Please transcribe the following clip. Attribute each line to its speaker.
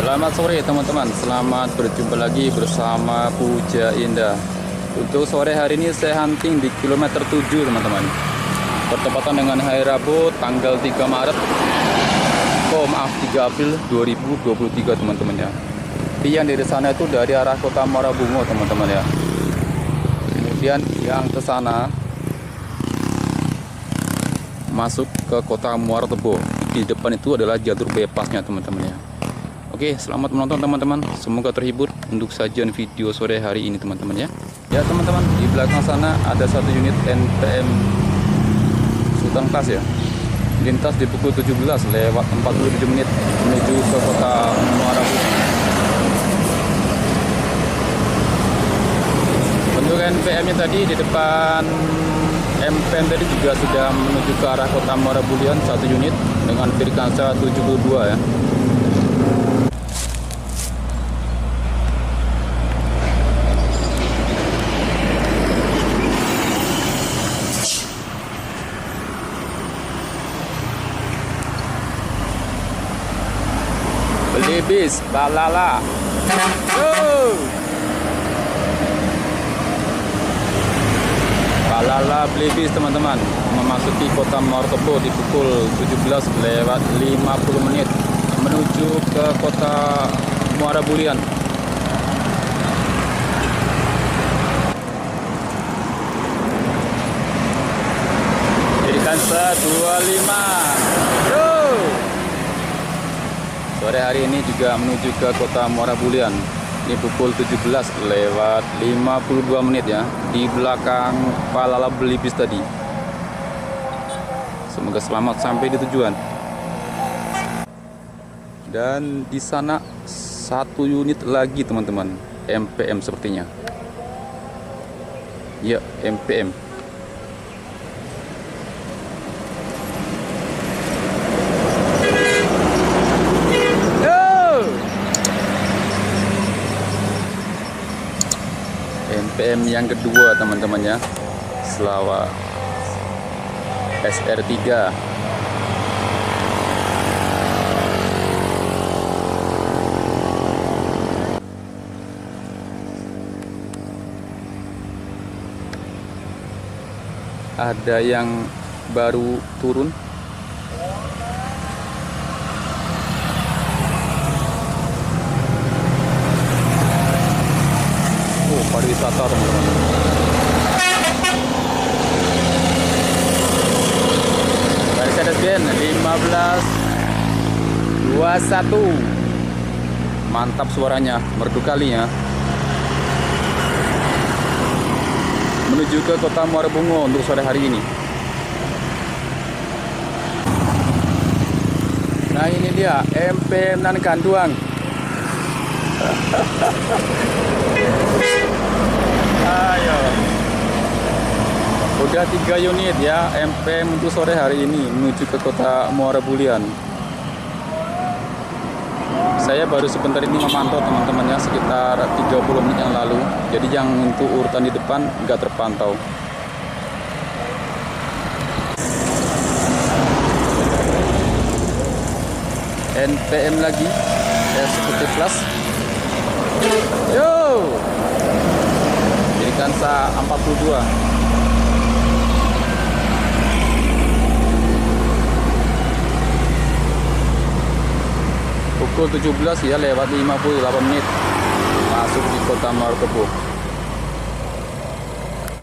Speaker 1: Selamat sore teman-teman, selamat berjumpa lagi bersama Puja Indah. Untuk sore hari ini saya hunting di kilometer 7 teman-teman, bertepatan dengan hari Rabu tanggal 3 Maret 3 April 2023 teman-teman ya. Tapi yang dari sana itu dari arah kota Muara Bungo teman-teman ya. Kemudian yang ke sana masuk ke kota Muara Tebo. Di depan itu adalah jalur bypassnya teman-teman ya. Oke, selamat menonton teman-teman. Semoga terhibur untuk sajian video sore hari ini teman-teman ya. Ya teman-teman, di belakang sana ada satu unit NPM Sultan Class ya. Lintas di pukul 17 lewat 47 menit menuju ke kota Muara Bungo. Untuk NPM-nya tadi di depan MPM tadi juga sudah menuju ke arah kota Muara Bulian, satu unit dengan frekuensi 72 ya. Beli bis, balala. Balala beli bis teman-teman, memasuki kota Muara Tebo di pukul 17 lewat 50 menit menuju ke kota Muara Bulian. Jadi Kansa 25. Sore hari ini juga menuju ke kota Muara Bulian. Ini pukul 17 lewat 52 menit ya. Di belakang Balala beli bis tadi. Semoga selamat sampai di tujuan. Dan di sana satu unit lagi teman-teman, MPM sepertinya. Ya, MPM. MPM yang kedua teman-teman ya, Selawat SR3. Ada yang baru turun. Pariwisata teman-teman. Mercedes-Benz 1521. Mantap suaranya, merdu kali ya. Menuju ke kota Muara Bungo untuk sore hari ini. Nah ini dia MPM nan Kanduang. Ayo. Udah 3 unit ya MPM untuk sore hari ini menuju ke kota Muara Bulian. Saya baru sebentar ini memantau teman-teman ya, sekitar 30 menit yang lalu. Jadi yang untuk urutan di depan nggak terpantau. NPM lagi Executive Class. Yo. Jadi Kansa 42. Pukul 17 ya lewat 58 menit masuk di kota Muara Tebo.